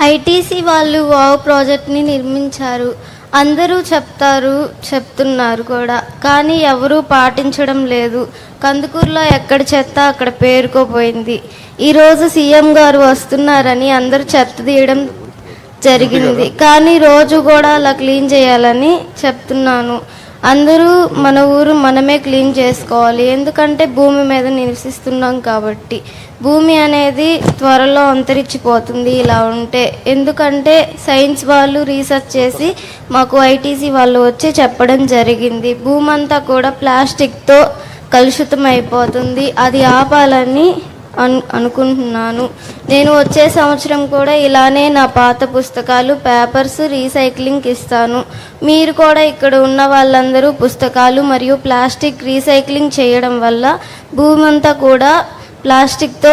ITC వాళ్ళు wow ప్రాజెక్ట్ని నిర్మించారు. అందరూ చెప్తున్నారు కూడా, కానీ ఎవరూ పాటించడం లేదు. కందుకూరులో ఎక్కడ చెత్త అక్కడ పేరుకోపోయింది. ఈరోజు సీఎం గారు వస్తున్నారని అందరూ చెత్త తీయడం జరిగింది, కానీ రోజు కూడా అలా క్లీన్ చేయాలని చెప్తున్నాను. అందరూ మన ఊరు మనమే క్లీన్ చేసుకోవాలి, ఎందుకంటే భూమి మీద నివసిస్తున్నాం కాబట్టి. భూమి అనేది త్వరలో అంతరించిపోతుంది ఇలా ఉంటే. ఎందుకంటే సైన్స్ వాళ్ళు రీసెర్చ్ చేసి మాకు ఐటీసీ వాళ్ళు వచ్చి చెప్పడం జరిగింది. భూమి అంతా కూడా ప్లాస్టిక్తో కలుషితం అయిపోతుంది, అది ఆపాలని అనుకుంటున్నాను. నేను వచ్చే సంవత్సరం కూడా ఇలానే నా పాత పుస్తకాలు, పేపర్స్ రీసైక్లింగ్ ఇస్తాను. మీరు కూడా ఇక్కడ ఉన్న వాళ్ళందరూ పుస్తకాలు మరియు ప్లాస్టిక్ రీసైక్లింగ్ చేయడం వల్ల భూమి అంతా కూడా ప్లాస్టిక్తో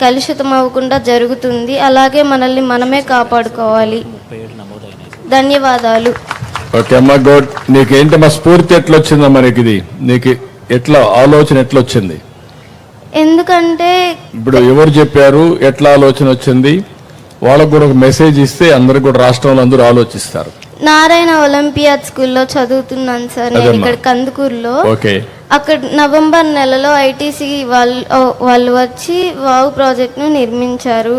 కలుషితం అవ్వకుండా జరుగుతుంది. అలాగే మనల్ని మనమే కాపాడుకోవాలి. ధన్యవాదాలు. ఓకే అమ్మా, గుడ్. నీకేంటమ్మా స్ఫూర్తి ఎట్లా వచ్చిందా? మనకి ఇది నీకు ఎట్లా ఆలోచన ఎట్లా వచ్చింది? ఎందుకంటే ఇప్పుడు ఎవరు చెప్పారు, ఎట్లా ఆలోచన వచ్చింది? వాళ్ళకు కూడా ఒక మెసేజ్ ఇస్తే అందరు కూడా రాష్ట్రంలో అందరూ ఆలోచిస్తారు. నారాయణ ఒలింపియాడ్ స్కూల్లో చదువుతున్నాను సార్ నేను ఇక్కడ కందుకూరులో. ఓకే. అక్కడ నవంబర్ నెలలో ఐటీసీ వాళ్ళు వచ్చి వావ్ ప్రాజెక్ట్ ను నిర్మించారు.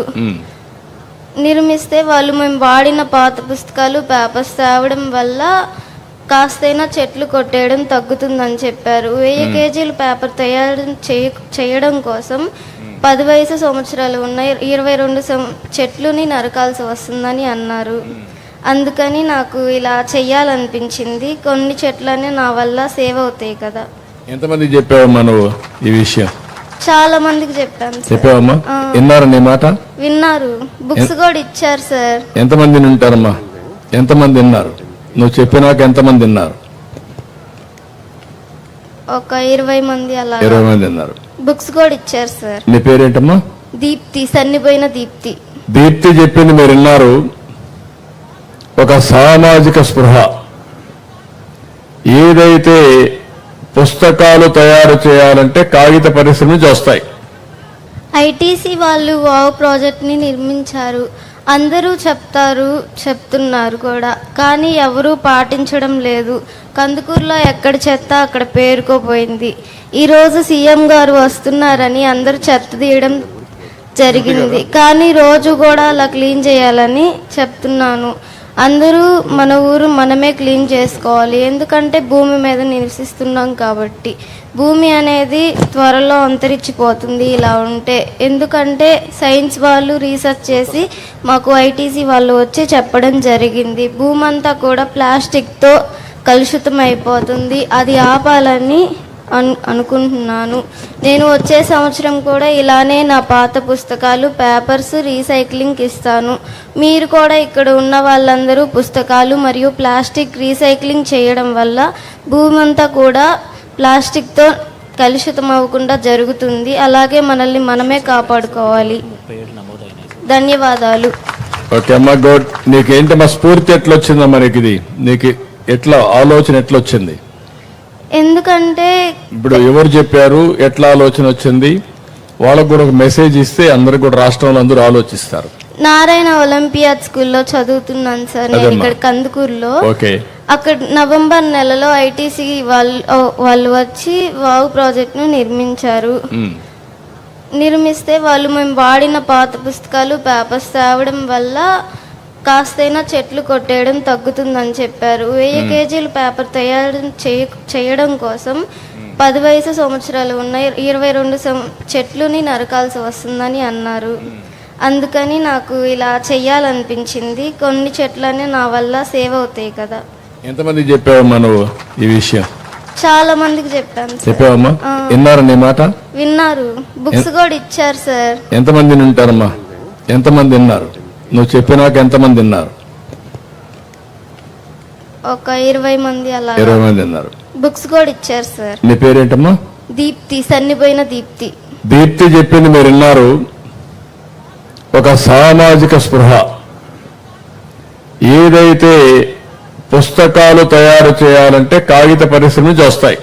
నిర్మిస్తే వాళ్ళు మేము వాడిన పాత పుస్తకాలు, పేపర్స్ తేవడం వల్ల కాస్తైనా చెట్లు కొట్టేయడం తగ్గుతుందని చెప్పారు. 1000 కేజీలు పేపర్ తయారు చేయడం కోసం 10 సంవత్సరాలు ఉన్న 22 చెట్లుని నరకాల్సి వస్తుందని అన్నారు. అందుకని నాకు ఇలా చెయ్యాలనిపించింది. కొన్ని చెట్లనే నా వల్ల సేవ్ అవుతాయి కదా. ఎంతమందికి చెప్పావమ్మా నువ్వు ఈ విషయం? చాలా మందికి చెప్పాను. చెప్పావమ్మా? విన్నారు నీ మాట? విన్నారు. బుక్స్ కూడా ఇచ్చారు సార్. ఎంతమంది ఉంటారమ్మా? ఎంతమంది విన్నారు? నువ్వు చెప్పినాక ఎంతమంది విన్నారు? ఒక 20 మంది అలా. 20 మంది విన్నారు. బుక్స్ కూడా ఇచ్చారు సార్. నీ పేరేంటమ్మా? దీప్తి, సన్నిపోయిన దీప్తి. దీప్తి చెప్పింది మీరు విన్నారు. ఒక సామాజిక స్పృహ, ఏదైతే పుస్తకాలు తయారు చేయాలంటే కాగిత పరిశ్రమ నుంచి వస్తాయి. ఐటీసీ వాళ్ళు వావ్ ప్రాజెక్ట్ని నిర్మించారు. అందరూ చెప్తున్నారు కూడా, కానీ ఎవరూ పాటించడం లేదు. కందుకూరులో ఎక్కడ చెత్త అక్కడ పేరుకోపోయింది. ఈరోజు సీఎం గారు వస్తున్నారని అందరూ చెత్త తీయడం జరిగింది, కానీ రోజు కూడా అలా క్లీన్ చేయాలని చెప్తున్నాను. అందరూ మన ఊరు మనమే క్లీన్ చేసుకోవాలి, ఎందుకంటే భూమి మీద నివసిస్తున్నాం కాబట్టి. భూమి అనేది త్వరలో అంతరించిపోతుంది ఇలా ఉంటే. ఎందుకంటే సైన్స్ వాళ్ళు రీసెర్చ్ చేసి మాకు ఐటీసీ వాళ్ళు వచ్చి చెప్పడం జరిగింది. భూమి అంతా కూడా ప్లాస్టిక్తో కలుషితం అయిపోతుంది, అది ఆపాలని అనుకుంటున్నాను. నేను వచ్చే సంవత్సరం కూడా ఇలానే నా పాత పుస్తకాలు, పేపర్స్ రీసైక్లింగ్ ఇస్తాను. మీరు కూడా ఇక్కడ ఉన్న వాళ్ళందరూ పుస్తకాలు మరియు ప్లాస్టిక్ రీసైక్లింగ్ చేయడం వల్ల భూమి అంతా కూడా ప్లాస్టిక్తో కలుషితం అవ్వకుండా జరుగుతుంది. అలాగే మనల్ని మనమే కాపాడుకోవాలి. ధన్యవాదాలు. ఓకే అమ్మా, గుడ్. నీకేంటమ్మా స్ఫూర్తి ఎట్లా వచ్చిందా? మనకి ఇది నీకు ఎట్లా ఆలోచన ఎట్లా వచ్చింది? ఎందుకంటే ఇప్పుడు ఎవరు చెప్పారు, ఎట్లా ఆలోచన వచ్చింది? వాళ్ళకు కూడా ఒక మెసేజ్ ఇస్తే అందరు కూడా రాష్ట్రంలో అందరూ ఆలోచిస్తారు. నారాయణ ఒలింపియాడ్ స్కూల్లో చదువుతున్నాను సార్ నేను ఇక్కడ కందుకూరులో. ఓకే. అక్కడ నవంబర్ నెలలో ఐటీసీ వాళ్ళు వచ్చి వావ్ ప్రాజెక్ట్ ను నిర్మించారు. నిర్మిస్తే వాళ్ళు మేము వాడిన పాత పుస్తకాలు, పేపర్స్ తేవడం వల్ల కాస్తైనా చెట్లు కొట్టేయడం తగ్గుతుందని చెప్పారు. 1000 కేజీలు పేపర్ తయారు చేయడం కోసం 10 సంవత్సరాలు ఉన్న 22 చెట్లుని నరకాల్సి వస్తుందని అన్నారు. అందుకని నాకు ఇలా చెయ్యాలనిపించింది. కొన్ని చెట్లనే నా వల్ల సేవ్ అవుతాయి కదా. ఎంతమందికి చెప్పావమ్మా నువ్వు ఈ విషయం? చాలా మందికి చెప్పాను. చెప్పావమ్మా? విన్నారు నీ మాట? విన్నారు. బుక్స్ కూడా ఇచ్చారు సార్. ఎంతమంది ఉంటారమ్మా? ఎంతమంది విన్నారు? నువ్వు చెప్పినాక ఎంతమంది విన్నారు? ఒక 20 మంది అలా. 20 మంది విన్నారు. బుక్స్ కూడా ఇచ్చారు సార్. నీ పేరేంటమ్మా? దీప్తి, సన్నిపోయిన దీప్తి. దీప్తి చెప్పింది మీరు విన్నారు. ఒక సామాజిక స్పృహ, ఏదైతే పుస్తకాలు తయారు చేయాలంటే కాగిత పరిశ్రమ నుంచి వస్తాయి.